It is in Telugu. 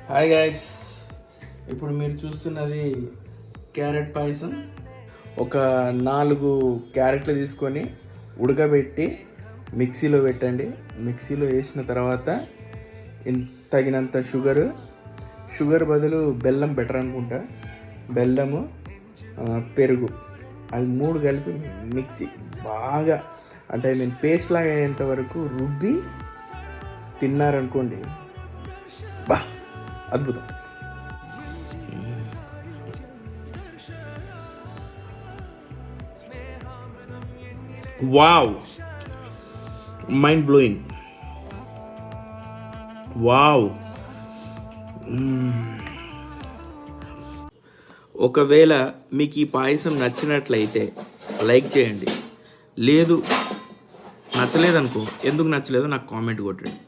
హాయ్ గైస్, ఇప్పుడు మీరు చూస్తున్నది క్యారెట్ పాయసం. ఒక 4 క్యారెట్లు తీసుకొని ఉడకబెట్టి మిక్సీలో పెట్టండి. మిక్సీలో వేసిన తర్వాత తగినంత షుగర్ బదులు బెల్లం బెటర్ అనుకుంటా. బెల్లము, పెరుగు, అవి 3 కలిపి మిక్సీ బాగా అంటే పేస్ట్ లాగా అయ్యేంత వరకు రుబ్బి తిన్నారనుకోండి, బా అద్భుతం. Wow, mind blowing. వావ్. ఒకవేళ మీకు ఈ పాయసం నచ్చినట్లయితే లైక్ చేయండి. లేదు నచ్చలేదనుకో, ఎందుకు నచ్చలేదో నాకు కామెంట్ కొట్టండి.